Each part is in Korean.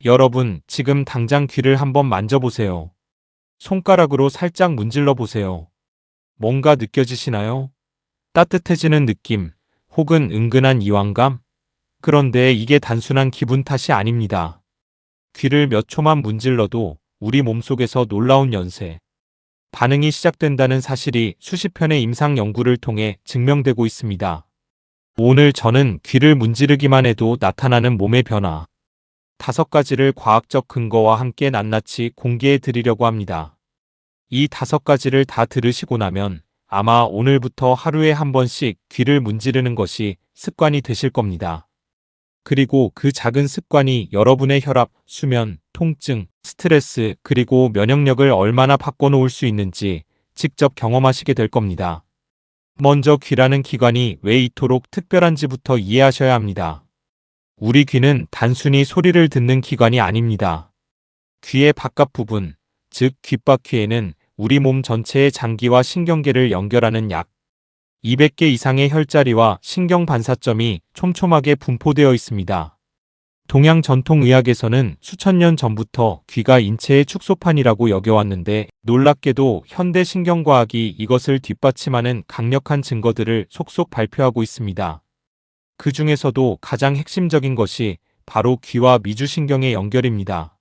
여러분, 지금 당장 귀를 한번 만져보세요. 손가락으로 살짝 문질러 보세요. 뭔가 느껴지시나요? 따뜻해지는 느낌, 혹은 은근한 이완감? 그런데 이게 단순한 기분 탓이 아닙니다. 귀를 몇 초만 문질러도 우리 몸속에서 놀라운 연쇄 반응이 시작된다는 사실이 수십 편의 임상 연구를 통해 증명되고 있습니다. 오늘 저는 귀를 문지르기만 해도 나타나는 몸의 변화 5가지를 과학적 근거와 함께 낱낱이 공개해 드리려고 합니다. 이 5가지를 다 들으시고 나면 아마 오늘부터 하루에 한 번씩 귀를 문지르는 것이 습관이 되실 겁니다. 그리고 그 작은 습관이 여러분의 혈압, 수면, 통증, 스트레스, 그리고 면역력을 얼마나 바꿔놓을 수 있는지 직접 경험하시게 될 겁니다. 먼저 귀라는 기관이 왜 이토록 특별한지부터 이해하셔야 합니다. 우리 귀는 단순히 소리를 듣는 기관이 아닙니다. 귀의 바깥 부분, 즉 귓바퀴에는 우리 몸 전체의 장기와 신경계를 연결하는 약 200개 이상의 혈자리와 신경 반사점이 촘촘하게 분포되어 있습니다. 동양 전통의학에서는 수천 년 전부터 귀가 인체의 축소판이라고 여겨왔는데 놀랍게도 현대 신경과학이 이것을 뒷받침하는 강력한 증거들을 속속 발표하고 있습니다. 그 중에서도 가장 핵심적인 것이 바로 귀와 미주신경의 연결입니다.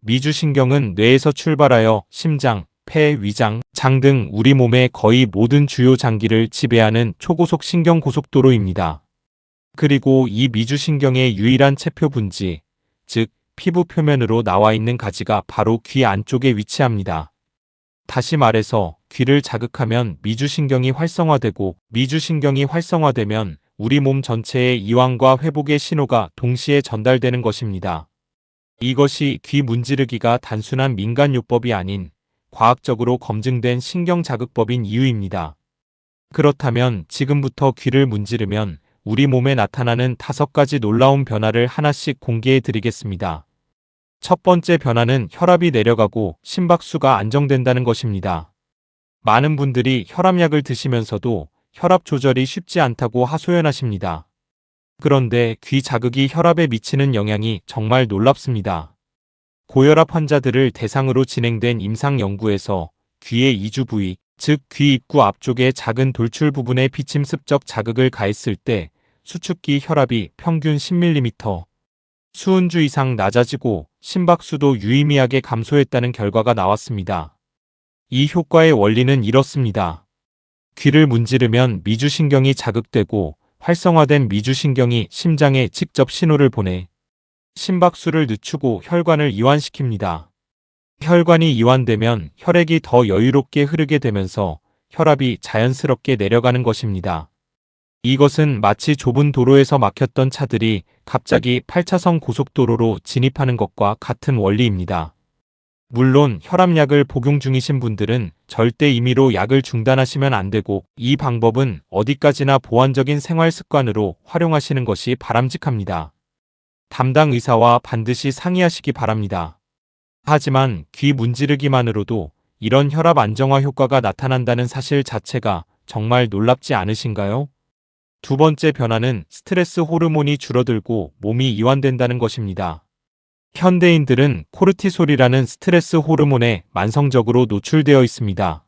미주신경은 뇌에서 출발하여 심장, 폐, 위장, 장 등 우리 몸의 거의 모든 주요 장기를 지배하는 초고속 신경 고속도로입니다. 그리고 이 미주신경의 유일한 체표 분지, 즉 피부 표면으로 나와 있는 가지가 바로 귀 안쪽에 위치합니다. 다시 말해서 귀를 자극하면 미주신경이 활성화되고 미주신경이 활성화되면 우리 몸 전체의 이완과 회복의 신호가 동시에 전달되는 것입니다. 이것이 귀 문지르기가 단순한 민간요법이 아닌 과학적으로 검증된 신경자극법인 이유입니다. 그렇다면 지금부터 귀를 문지르면 우리 몸에 나타나는 5가지 놀라운 변화를 하나씩 공개해 드리겠습니다. 첫 번째 변화는 혈압이 내려가고 심박수가 안정된다는 것입니다. 많은 분들이 혈압약을 드시면서도 혈압 조절이 쉽지 않다고 하소연하십니다. 그런데 귀 자극이 혈압에 미치는 영향이 정말 놀랍습니다. 고혈압 환자들을 대상으로 진행된 임상 연구에서 귀의 이주 부위, 즉 귀 입구 앞쪽의 작은 돌출 부분에 비침습적 자극을 가했을 때 수축기 혈압이 평균 10mm, 수은주 이상 낮아지고 심박수도 유의미하게 감소했다는 결과가 나왔습니다. 이 효과의 원리는 이렇습니다. 귀를 문지르면 미주신경이 자극되고 활성화된 미주신경이 심장에 직접 신호를 보내 심박수를 늦추고 혈관을 이완시킵니다. 혈관이 이완되면 혈액이 더 여유롭게 흐르게 되면서 혈압이 자연스럽게 내려가는 것입니다. 이것은 마치 좁은 도로에서 막혔던 차들이 갑자기 8차선 고속도로로 진입하는 것과 같은 원리입니다. 물론 혈압약을 복용 중이신 분들은 절대 임의로 약을 중단하시면 안 되고 이 방법은 어디까지나 보완적인 생활 습관으로 활용하시는 것이 바람직합니다. 담당 의사와 반드시 상의하시기 바랍니다. 하지만 귀 문지르기만으로도 이런 혈압 안정화 효과가 나타난다는 사실 자체가 정말 놀랍지 않으신가요? 두 번째 변화는 스트레스 호르몬이 줄어들고 몸이 이완된다는 것입니다. 현대인들은 코르티솔이라는 스트레스 호르몬에 만성적으로 노출되어 있습니다.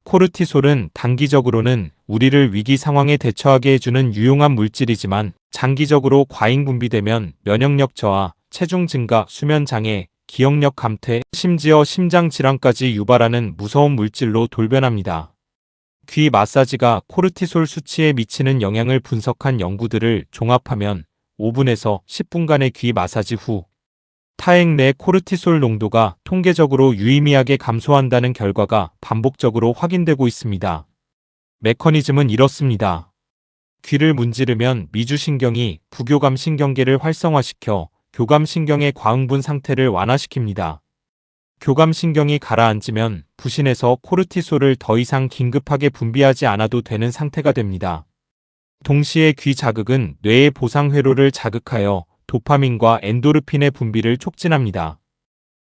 코르티솔은 단기적으로는 우리를 위기 상황에 대처하게 해주는 유용한 물질이지만 장기적으로 과잉 분비되면 면역력 저하, 체중 증가, 수면 장애, 기억력 감퇴, 심지어 심장 질환까지 유발하는 무서운 물질로 돌변합니다. 귀 마사지가 코르티솔 수치에 미치는 영향을 분석한 연구들을 종합하면 5분에서 10분간의 귀 마사지 후 타액 내 코르티솔 농도가 통계적으로 유의미하게 감소한다는 결과가 반복적으로 확인되고 있습니다. 메커니즘은 이렇습니다. 귀를 문지르면 미주신경이 부교감 신경계를 활성화시켜 교감신경의 과흥분 상태를 완화시킵니다. 교감신경이 가라앉으면 부신해서 코르티솔을 더 이상 긴급하게 분비하지 않아도 되는 상태가 됩니다. 동시에 귀 자극은 뇌의 보상회로를 자극하여 도파민과 엔도르핀의 분비를 촉진합니다.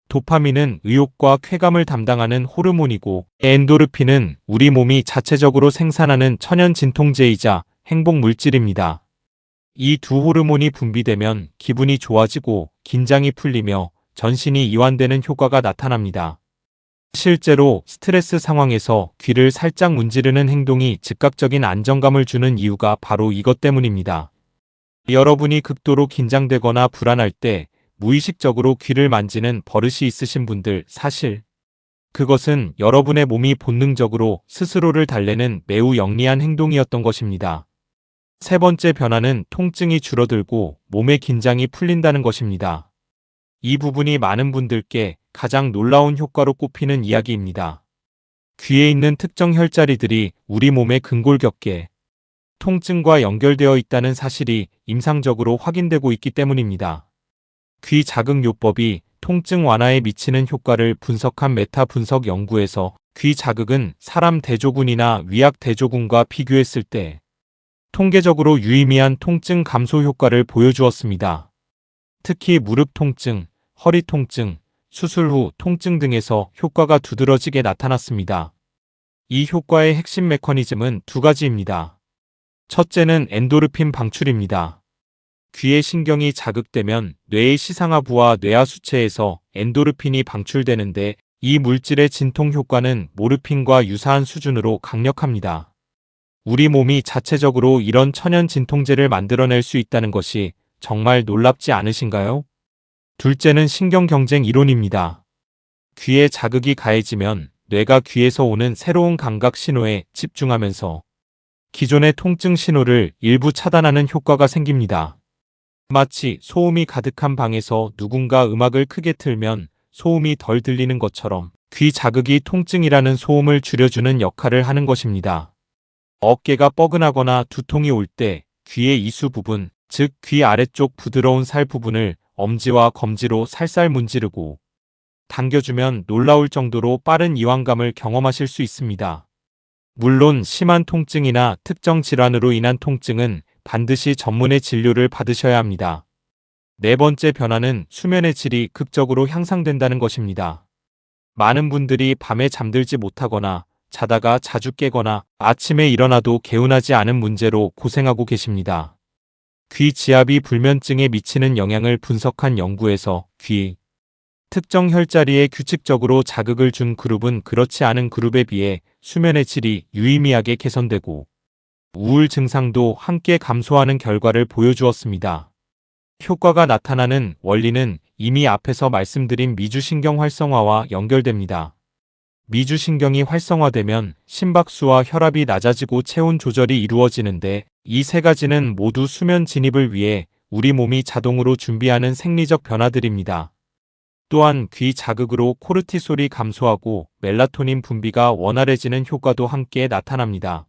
도파민은 의욕과 쾌감을 담당하는 호르몬이고 엔도르핀은 우리 몸이 자체적으로 생산하는 천연 진통제이자 행복 물질입니다. 이 두 호르몬이 분비되면 기분이 좋아지고 긴장이 풀리며 전신이 이완되는 효과가 나타납니다. 실제로 스트레스 상황에서 귀를 살짝 문지르는 행동이 즉각적인 안정감을 주는 이유가 바로 이것 때문입니다. 여러분이 극도로 긴장되거나 불안할 때 무의식적으로 귀를 만지는 버릇이 있으신 분들, 사실 그것은 여러분의 몸이 본능적으로 스스로를 달래는 매우 영리한 행동이었던 것입니다. 세 번째 변화는 통증이 줄어들고 몸의 긴장이 풀린다는 것입니다. 이 부분이 많은 분들께 가장 놀라운 효과로 꼽히는 이야기입니다. 귀에 있는 특정 혈자리들이 우리 몸의 근골격계, 통증과 연결되어 있다는 사실이 임상적으로 확인되고 있기 때문입니다. 귀 자극요법이 통증 완화에 미치는 효과를 분석한 메타 분석 연구에서 귀 자극은 사람 대조군이나 위약 대조군과 비교했을 때 통계적으로 유의미한 통증 감소 효과를 보여주었습니다. 특히 무릎 통증, 허리 통증, 수술 후 통증 등에서 효과가 두드러지게 나타났습니다. 이 효과의 핵심 메커니즘은 두 가지입니다. 첫째는 엔도르핀 방출입니다. 귀의 신경이 자극되면 뇌의 시상하부와 뇌하 수체에서 엔도르핀이 방출되는데 이 물질의 진통 효과는 모르핀과 유사한 수준으로 강력합니다. 우리 몸이 자체적으로 이런 천연 진통제를 만들어낼 수 있다는 것이 정말 놀랍지 않으신가요? 둘째는 신경 경쟁 이론입니다. 귀에 자극이 가해지면 뇌가 귀에서 오는 새로운 감각 신호에 집중하면서 기존의 통증 신호를 일부 차단하는 효과가 생깁니다. 마치 소음이 가득한 방에서 누군가 음악을 크게 틀면 소음이 덜 들리는 것처럼 귀 자극이 통증이라는 소음을 줄여주는 역할을 하는 것입니다. 어깨가 뻐근하거나 두통이 올 때 귀의 이수 부분, 즉 귀 아래쪽 부드러운 살 부분을 엄지와 검지로 살살 문지르고 당겨주면 놀라울 정도로 빠른 이완감을 경험하실 수 있습니다. 물론 심한 통증이나 특정 질환으로 인한 통증은 반드시 전문의 진료를 받으셔야 합니다. 네 번째 변화는 수면의 질이 극적으로 향상된다는 것입니다. 많은 분들이 밤에 잠들지 못하거나 자다가 자주 깨거나 아침에 일어나도 개운하지 않은 문제로 고생하고 계십니다. 귀 지압이 불면증에 미치는 영향을 분석한 연구에서 귀 특정 혈자리에 규칙적으로 자극을 준 그룹은 그렇지 않은 그룹에 비해 수면의 질이 유의미하게 개선되고 우울 증상도 함께 감소하는 결과를 보여주었습니다. 효과가 나타나는 원리는 이미 앞에서 말씀드린 미주신경 활성화와 연결됩니다. 미주신경이 활성화되면 심박수와 혈압이 낮아지고 체온 조절이 이루어지는데 이 세 가지는 모두 수면 진입을 위해 우리 몸이 자동으로 준비하는 생리적 변화들입니다. 또한 귀 자극으로 코르티솔이 감소하고 멜라토닌 분비가 원활해지는 효과도 함께 나타납니다.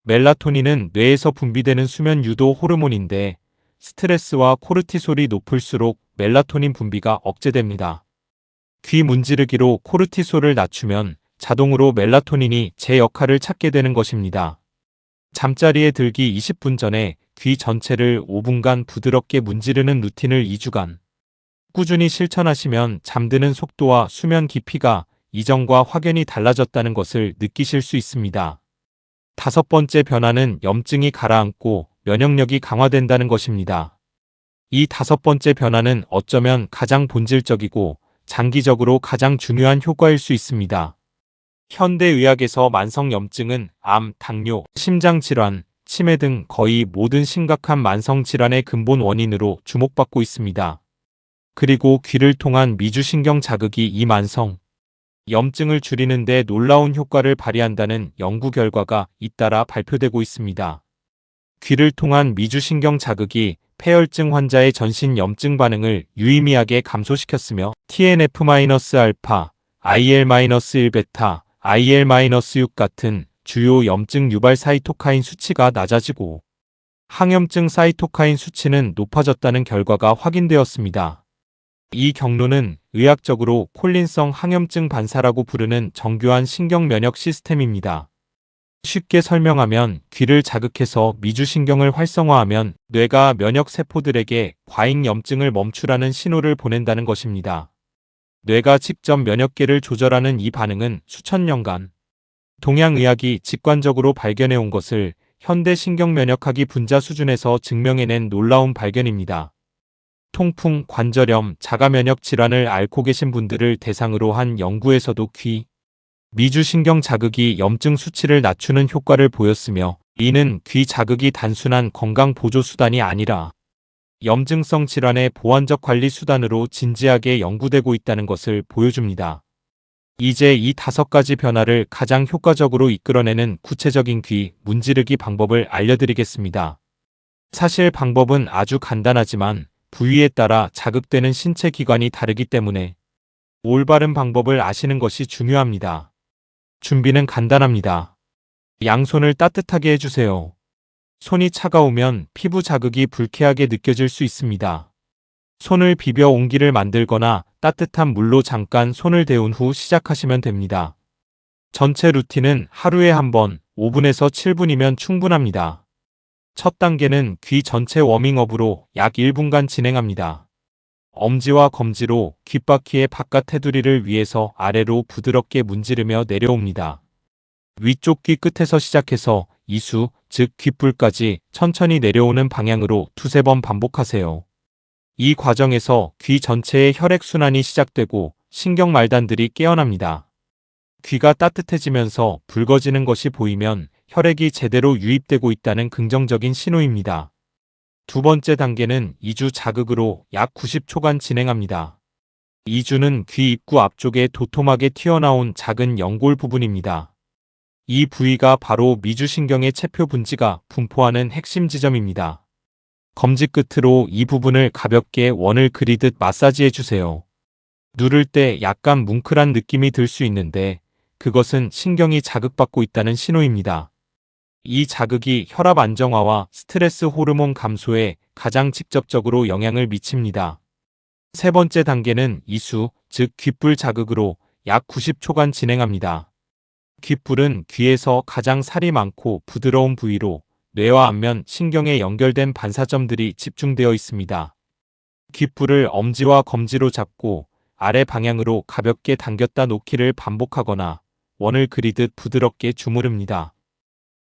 멜라토닌은 뇌에서 분비되는 수면 유도 호르몬인데 스트레스와 코르티솔이 높을수록 멜라토닌 분비가 억제됩니다. 귀 문지르기로 코르티솔을 낮추면 자동으로 멜라토닌이 제 역할을 찾게 되는 것입니다. 잠자리에 들기 20분 전에 귀 전체를 5분간 부드럽게 문지르는 루틴을 2주간 꾸준히 실천하시면 잠드는 속도와 수면 깊이가 이전과 확연히 달라졌다는 것을 느끼실 수 있습니다. 다섯 번째 변화는 염증이 가라앉고 면역력이 강화된다는 것입니다. 이 다섯 번째 변화는 어쩌면 가장 본질적이고 장기적으로 가장 중요한 효과일 수 있습니다. 현대의학에서 만성염증은 암, 당뇨, 심장질환, 치매 등 거의 모든 심각한 만성질환의 근본 원인으로 주목받고 있습니다. 그리고 귀를 통한 미주신경 자극이 이 만성 염증을 줄이는 데 놀라운 효과를 발휘한다는 연구 결과가 잇따라 발표되고 있습니다. 귀를 통한 미주신경 자극이 폐혈증 환자의 전신 염증 반응을 유의미하게 감소시켰으며 TNF-알파, IL-1베타, IL-6 같은 주요 염증 유발 사이토카인 수치가 낮아지고 항염증 사이토카인 수치는 높아졌다는 결과가 확인되었습니다. 이 경로는 의학적으로 콜린성 항염증 반사라고 부르는 정교한 신경 면역 시스템입니다. 쉽게 설명하면 귀를 자극해서 미주신경을 활성화하면 뇌가 면역 세포들에게 과잉 염증을 멈추라는 신호를 보낸다는 것입니다. 뇌가 직접 면역계를 조절하는 이 반응은 수천 년간 동양의학이 직관적으로 발견해온 것을 현대 신경면역학이 분자 수준에서 증명해낸 놀라운 발견입니다. 통풍, 관절염, 자가면역 질환을 앓고 계신 분들을 대상으로 한 연구에서도 귀, 미주신경 자극이 염증 수치를 낮추는 효과를 보였으며, 이는 귀 자극이 단순한 건강 보조 수단이 아니라 염증성 질환의 보완적 관리 수단으로 진지하게 연구되고 있다는 것을 보여줍니다. 이제 이 5가지 변화를 가장 효과적으로 이끌어내는 구체적인 귀 문지르기 방법을 알려드리겠습니다. 사실 방법은 아주 간단하지만 부위에 따라 자극되는 신체 기관이 다르기 때문에 올바른 방법을 아시는 것이 중요합니다. 준비는 간단합니다. 양손을 따뜻하게 해주세요. 손이 차가우면 피부 자극이 불쾌하게 느껴질 수 있습니다. 손을 비벼 온기를 만들거나 따뜻한 물로 잠깐 손을 데운 후 시작하시면 됩니다. 전체 루틴은 하루에 한 번, 5분에서 7분이면 충분합니다. 첫 단계는 귀 전체 워밍업으로 약 1분간 진행합니다. 엄지와 검지로 귓바퀴의 바깥 테두리를 위에서 아래로 부드럽게 문지르며 내려옵니다. 위쪽 귀 끝에서 시작해서 이수, 즉 귓불까지 천천히 내려오는 방향으로 2~3번 반복하세요. 이 과정에서 귀 전체의 혈액순환이 시작되고 신경말단들이 깨어납니다. 귀가 따뜻해지면서 붉어지는 것이 보이면 혈액이 제대로 유입되고 있다는 긍정적인 신호입니다. 두 번째 단계는 이주 자극으로 약 90초간 진행합니다. 이주는 귀 입구 앞쪽에 도톰하게 튀어나온 작은 연골 부분입니다. 이 부위가 바로 미주신경의 체표 분지가 분포하는 핵심 지점입니다. 검지 끝으로 이 부분을 가볍게 원을 그리듯 마사지해 주세요. 누를 때 약간 뭉클한 느낌이 들 수 있는데 그것은 신경이 자극받고 있다는 신호입니다. 이 자극이 혈압 안정화와 스트레스 호르몬 감소에 가장 직접적으로 영향을 미칩니다. 세 번째 단계는 이수, 즉 귓불 자극으로 약 90초간 진행합니다. 귓불은 귀에서 가장 살이 많고 부드러운 부위로 뇌와 안면 신경에 연결된 반사점들이 집중되어 있습니다. 귓불을 엄지와 검지로 잡고 아래 방향으로 가볍게 당겼다 놓기를 반복하거나 원을 그리듯 부드럽게 주무릅니다.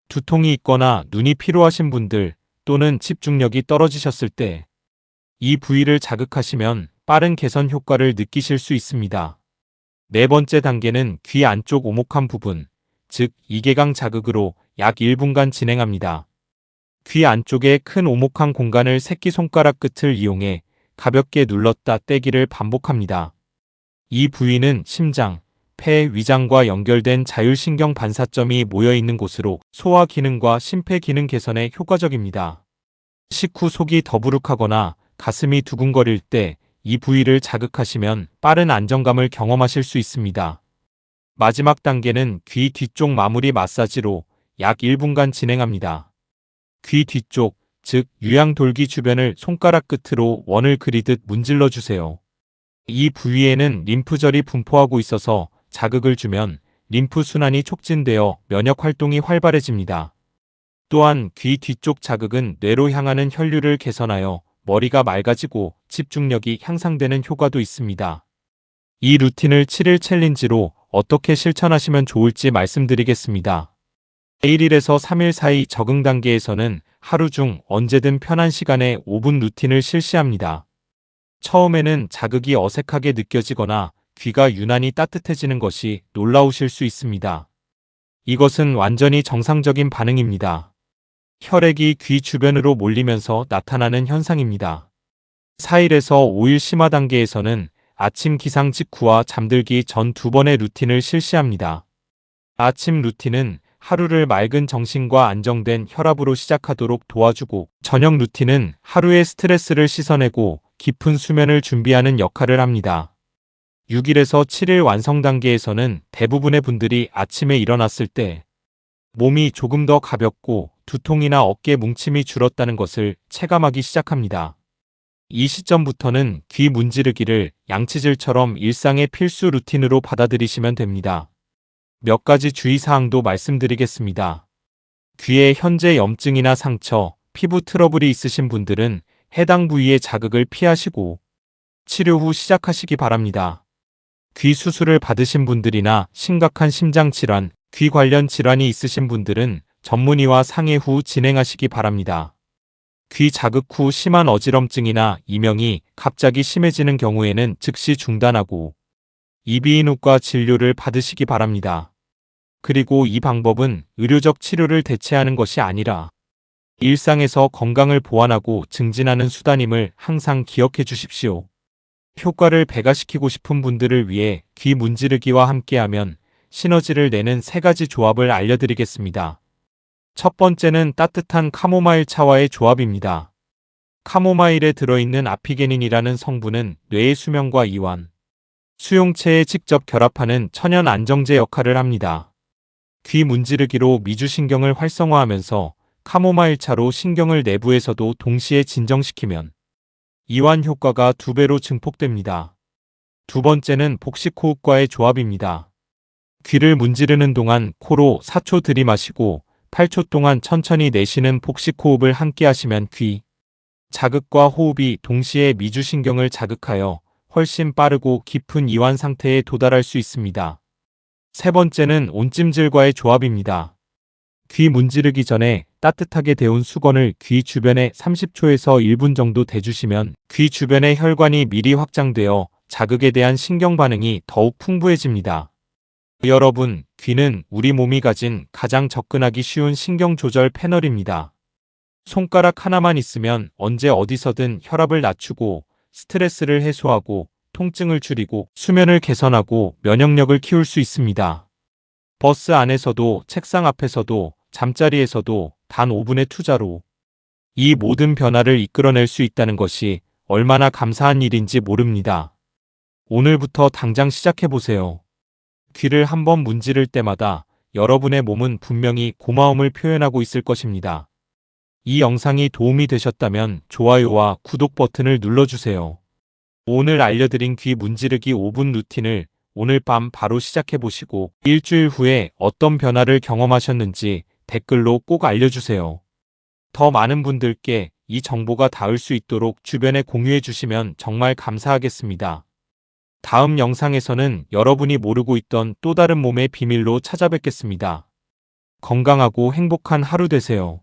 두통이 있거나 눈이 피로하신 분들 또는 집중력이 떨어지셨을 때 이 부위를 자극하시면 빠른 개선 효과를 느끼실 수 있습니다. 네 번째 단계는 귀 안쪽 오목한 부분, 즉 이개강 자극으로 약 1분간 진행합니다. 귀 안쪽의 큰 오목한 공간을 새끼손가락 끝을 이용해 가볍게 눌렀다 떼기를 반복합니다. 이 부위는 심장, 폐, 위장과 연결된 자율신경 반사점이 모여있는 곳으로 소화 기능과 심폐 기능 개선에 효과적입니다. 식후 속이 더부룩하거나 가슴이 두근거릴 때 이 부위를 자극하시면 빠른 안정감을 경험하실 수 있습니다. 마지막 단계는 귀 뒤쪽 마무리 마사지로 약 1분간 진행합니다. 귀 뒤쪽, 즉 유양돌기 주변을 손가락 끝으로 원을 그리듯 문질러 주세요. 이 부위에는 림프절이 분포하고 있어서 자극을 주면 림프 순환이 촉진되어 면역 활동이 활발해집니다. 또한 귀 뒤쪽 자극은 뇌로 향하는 혈류를 개선하여 머리가 맑아지고 집중력이 향상되는 효과도 있습니다. 이 루틴을 7일 챌린지로 어떻게 실천하시면 좋을지 말씀드리겠습니다. 1일에서 3일 사이 적응 단계에서는 하루 중 언제든 편한 시간에 5분 루틴을 실시합니다. 처음에는 자극이 어색하게 느껴지거나 귀가 유난히 따뜻해지는 것이 놀라우실 수 있습니다. 이것은 완전히 정상적인 반응입니다. 혈액이 귀 주변으로 몰리면서 나타나는 현상입니다. 4일에서 5일 심화 단계에서는 아침 기상 직후와 잠들기 전 2번의 루틴을 실시합니다. 아침 루틴은 하루를 맑은 정신과 안정된 혈압으로 시작하도록 도와주고, 저녁 루틴은 하루의 스트레스를 씻어내고 깊은 수면을 준비하는 역할을 합니다. 6일에서 7일 완성 단계에서는 대부분의 분들이 아침에 일어났을 때 몸이 조금 더 가볍고 두통이나 어깨 뭉침이 줄었다는 것을 체감하기 시작합니다. 이 시점부터는 귀 문지르기를 양치질처럼 일상의 필수 루틴으로 받아들이시면 됩니다. 몇 가지 주의사항도 말씀드리겠습니다. 귀에 현재 염증이나 상처, 피부 트러블이 있으신 분들은 해당 부위의 자극을 피하시고 치료 후 시작하시기 바랍니다. 귀 수술을 받으신 분들이나 심각한 심장 질환, 귀 관련 질환이 있으신 분들은 전문의와 상의 후 진행하시기 바랍니다. 귀 자극 후 심한 어지럼증이나 이명이 갑자기 심해지는 경우에는 즉시 중단하고 이비인후과 진료를 받으시기 바랍니다. 그리고 이 방법은 의료적 치료를 대체하는 것이 아니라 일상에서 건강을 보완하고 증진하는 수단임을 항상 기억해 주십시오. 효과를 배가시키고 싶은 분들을 위해 귀 문지르기와 함께하면 시너지를 내는 3가지 조합을 알려드리겠습니다. 첫 번째는 따뜻한 카모마일 차와의 조합입니다. 카모마일에 들어있는 아피게닌이라는 성분은 뇌의 수면과 이완, 수용체에 직접 결합하는 천연 안정제 역할을 합니다. 귀 문지르기로 미주신경을 활성화하면서 카모마일 차로 신경을 내부에서도 동시에 진정시키면 이완 효과가 2배로 증폭됩니다. 두 번째는 복식호흡과의 조합입니다. 귀를 문지르는 동안 코로 4초 들이마시고 8초 동안 천천히 내쉬는 복식호흡을 함께 하시면 귀 자극과 호흡이 동시에 미주신경을 자극하여 훨씬 빠르고 깊은 이완 상태에 도달할 수 있습니다. 세 번째는 온찜질과의 조합입니다. 귀 문지르기 전에 따뜻하게 데운 수건을 귀 주변에 30초에서 1분 정도 대주시면 귀 주변의 혈관이 미리 확장되어 자극에 대한 신경 반응이 더욱 풍부해집니다. 여러분, 귀는 우리 몸이 가진 가장 접근하기 쉬운 신경 조절 패널입니다. 손가락 하나만 있으면 언제 어디서든 혈압을 낮추고 스트레스를 해소하고 통증을 줄이고 수면을 개선하고 면역력을 키울 수 있습니다. 버스 안에서도 책상 앞에서도 잠자리에서도 단 5분의 투자로 이 모든 변화를 이끌어낼 수 있다는 것이 얼마나 감사한 일인지 모릅니다. 오늘부터 당장 시작해보세요. 귀를 한번 문지를 때마다 여러분의 몸은 분명히 고마움을 표현하고 있을 것입니다. 이 영상이 도움이 되셨다면 좋아요와 구독 버튼을 눌러주세요. 오늘 알려드린 귀 문지르기 5분 루틴을 오늘 밤 바로 시작해보시고 일주일 후에 어떤 변화를 경험하셨는지 댓글로 꼭 알려주세요. 더 많은 분들께 이 정보가 닿을 수 있도록 주변에 공유해 주시면 정말 감사하겠습니다. 다음 영상에서는 여러분이 모르고 있던 또 다른 몸의 비밀로 찾아뵙겠습니다. 건강하고 행복한 하루 되세요.